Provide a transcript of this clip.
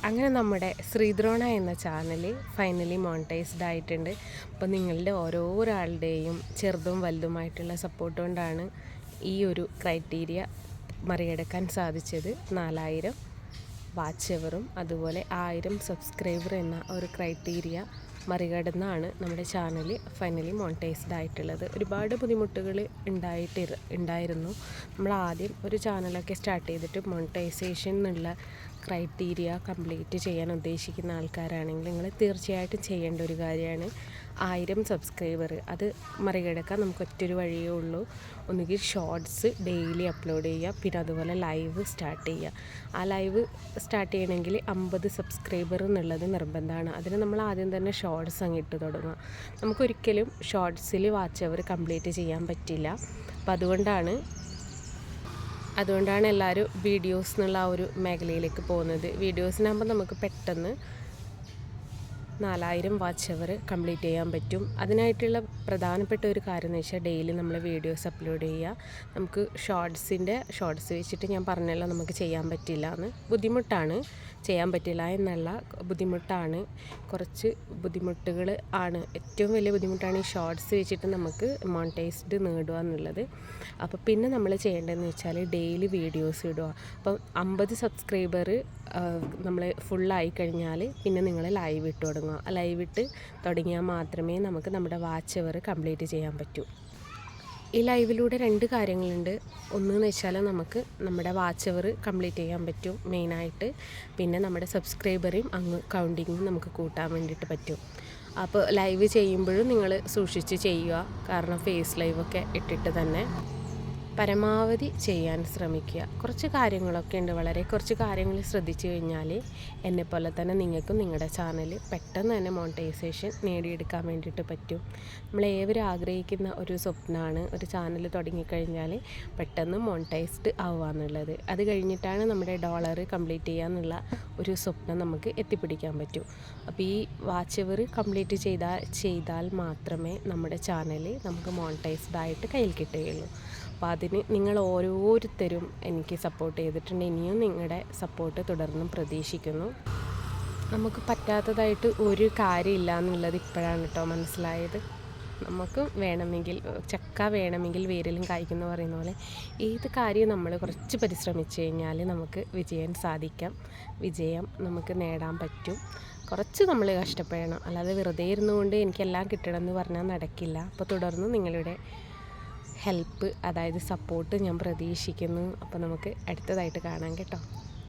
അങ്ങനെ നമ്മുടെ ശ്രീദ്രോണ എന്ന ചാനൽ ഫൈനലി മോണിറ്റൈസ്ഡ് ആയിട്ടുണ്ട്. അപ്പോൾ നിങ്ങളുടെ ഓരോരാളുടെയും ചെറുതും വലുതുമായിട്ടുള്ള സപ്പോർട്ട് കൊണ്ടാണ് ഈ ഒരു ക്രൈറ്റീരിയ മറികടക്കാൻ സാധിച്ചത്. 4000 വാച്ച് അവറും അതുപോലെ 1000 സബ്സ്ക്രൈബർ എന്ന ഒരു ക്രൈറ്റീരിയ മറികടന്നാണ് നമ്മുടെ ചാനൽ ഫൈനലി മോണിറ്റൈസ്ഡ് ആയിട്ടുള്ളത്. ഒരുപാട് ബുദ്ധിമുട്ടുകൾ ഉണ്ടായിരുന്നു. നമ്മൾ ആദ്യം ഒരു ചാനലൊക്കെ സ്റ്റാർട്ട് ചെയ്തിട്ട് മോണിറ്റൈസേഷൻ എന്നുള്ള ക്രൈറ്റീരിയ കംപ്ലീറ്റ് ചെയ്യാൻ ഉദ്ദേശിക്കുന്ന ആൾക്കാരാണെങ്കിൽ നിങ്ങൾ തീർച്ചയായിട്ടും ചെയ്യേണ്ട ഒരു കാര്യമാണ് 1000 സബ്സ്ക്രൈബർ. അത് മറികടക്കാൻ നമുക്ക് ഒറ്റൊരു വഴിയേ ഉള്ളൂ. ഒന്നുകിൽ ഷോർട്സ് ഡെയിലി അപ്ലോഡ് ചെയ്യുക, പിന്നെ അതുപോലെ ലൈവ് സ്റ്റാർട്ട് ചെയ്യുക. ആ ലൈവ് സ്റ്റാർട്ട് ചെയ്യണമെങ്കിൽ 50 സബ്സ്ക്രൈബർ എന്നുള്ളത് നിർബന്ധമാണ്. അതിന് നമ്മൾ ആദ്യം തന്നെ ഷോർട്സ് അങ്ങിട്ട് തുടങ്ങുക. നമുക്കൊരിക്കലും ഷോർട്സിൽ വാച്ച് അവർ കംപ്ലീറ്റ് ചെയ്യാൻ പറ്റില്ല. അപ്പം അതുകൊണ്ടാണ് എല്ലാവരും വീഡിയോസ് എന്നുള്ള ആ ഒരു മേഖലയിലേക്ക് പോകുന്നത്. വീഡിയോസിനാകുമ്പോൾ നമുക്ക് പെട്ടെന്ന് 4000 വാച്ച് അവർ കംപ്ലീറ്റ് ചെയ്യാൻ പറ്റും. അതിനായിട്ടുള്ള പ്രധാനപ്പെട്ട ഒരു കാര്യം എന്ന് വെച്ചാൽ ഡെയിലി നമ്മൾ വീഡിയോസ് അപ്ലോഡ് ചെയ്യുക. നമുക്ക് ഷോർട്സ് വെച്ചിട്ട് ഞാൻ പറഞ്ഞല്ലോ നമുക്ക് ചെയ്യാൻ പറ്റില്ല എന്ന്. ബുദ്ധിമുട്ടാണ്, ചെയ്യാൻ പറ്റില്ല എന്നല്ല, ബുദ്ധിമുട്ടാണ്. കുറച്ച് ബുദ്ധിമുട്ടുകൾ ആണ്. ഏറ്റവും വലിയ ബുദ്ധിമുട്ടാണ് ഈ ഷോർട്സ് വെച്ചിട്ട് നമുക്ക് മോണിറ്റൈസ്ഡ് നേടുക എന്നുള്ളത്. അപ്പോൾ പിന്നെ നമ്മൾ ചെയ്യേണ്ടതെന്ന് വെച്ചാൽ ഡെയിലി വീഡിയോസ് ഇടുക. അപ്പം 50 സബ്സ്ക്രൈബർ നമ്മൾ ഫുള്ളായി കഴിഞ്ഞാൽ പിന്നെ നിങ്ങൾ ലൈവ് ഇട്ട് തുടങ്ങുക. ലൈവ് ഇട്ട് തുടങ്ങിയാൽ മാത്രമേ നമുക്ക് നമ്മുടെ വാച്ച് അവർ കംപ്ലീറ്റ് ചെയ്യാൻ പറ്റൂ. ഈ ലൈവിലൂടെ 2 കാര്യങ്ങളുണ്ട്. ഒന്നെന്ന് വെച്ചാൽ നമുക്ക് നമ്മുടെ വാച്ച് അവർ കംപ്ലീറ്റ് ചെയ്യാൻ പറ്റും മെയിനായിട്ട്. പിന്നെ നമ്മുടെ സബ്സ്ക്രൈബറേയും കൗണ്ടിങ്ങും നമുക്ക് കൂട്ടാൻ വേണ്ടിയിട്ട് പറ്റും. അപ്പോൾ ലൈവ് ചെയ്യുമ്പോഴും നിങ്ങൾ സൂക്ഷിച്ച് ചെയ്യുക. കാരണം ഫേസ് ലൈവൊക്കെ ഇട്ടിട്ട് തന്നെ പരമാവധി ചെയ്യാൻ ശ്രമിക്കുക. കുറച്ച് കാര്യങ്ങളൊക്കെ ഉണ്ട്, വളരെ കുറച്ച് കാര്യങ്ങൾ ശ്രദ്ധിച്ചു കഴിഞ്ഞാൽ എന്നെപ്പോലെ തന്നെ നിങ്ങൾക്കും നിങ്ങളുടെ ചാനൽ പെട്ടെന്ന് തന്നെ മോണിറ്റൈസേഷൻ നേടിയെടുക്കാൻ വേണ്ടിയിട്ട് പറ്റും. നമ്മളേവരും ആഗ്രഹിക്കുന്ന ഒരു സ്വപ്നമാണ് ഒരു ചാനൽ തുടങ്ങിക്കഴിഞ്ഞാൽ പെട്ടെന്ന് മോണിറ്റൈസ്ഡ് ആവുക എന്നുള്ളത്. അത് കഴിഞ്ഞിട്ടാണ് നമ്മുടെ ഡോളർ കംപ്ലീറ്റ് ചെയ്യാന്നുള്ള ഒരു സ്വപ്നം നമുക്ക് എത്തിപ്പിടിക്കാൻ പറ്റൂ. അപ്പോൾ ഈ വാച്ച് അവർ കംപ്ലീറ്റ് ചെയ്താൽ മാത്രമേ നമ്മുടെ ചാനൽ നമുക്ക് മോണിറ്റൈസ്ഡ് ആയിട്ട് കയ്യിൽ കിട്ടുകയുള്ളൂ. അപ്പോൾ അതിന് നിങ്ങൾ ഓരോരുത്തരും എനിക്ക് സപ്പോർട്ട് ചെയ്തിട്ടുണ്ട്. ഇനിയും നിങ്ങളുടെ സപ്പോർട്ട് തുടർന്നും പ്രതീക്ഷിക്കുന്നു. നമുക്ക് പറ്റാത്തതായിട്ട് ഒരു കാര്യമില്ല എന്നുള്ളത് ഇപ്പോഴാണ് കേട്ടോ മനസ്സിലായത്. നമുക്ക് ചക്ക വേണമെങ്കിൽ വേരിലും കായ്ക്കുന്ന പറയുന്ന പോലെ ഏത് കാര്യം നമ്മൾ കുറച്ച് പരിശ്രമിച്ച് കഴിഞ്ഞാൽ നമുക്ക് വിജയം നമുക്ക് നേടാൻ പറ്റും. കുറച്ച് നമ്മൾ കഷ്ടപ്പെടണം, അല്ലാതെ വെറുതെ ഇരുന്നുകൊണ്ട് എനിക്കെല്ലാം കിട്ടണമെന്ന് പറഞ്ഞാൽ നടക്കില്ല. അപ്പോൾ തുടർന്ന് നിങ്ങളുടെ ഹെൽപ്പ്, അതായത് സപ്പോർട്ട് ഞാൻ പ്രതീക്ഷിക്കുന്നു. അപ്പോൾ നമുക്ക് അടുത്തതായിട്ട് കാണാം കേട്ടോ.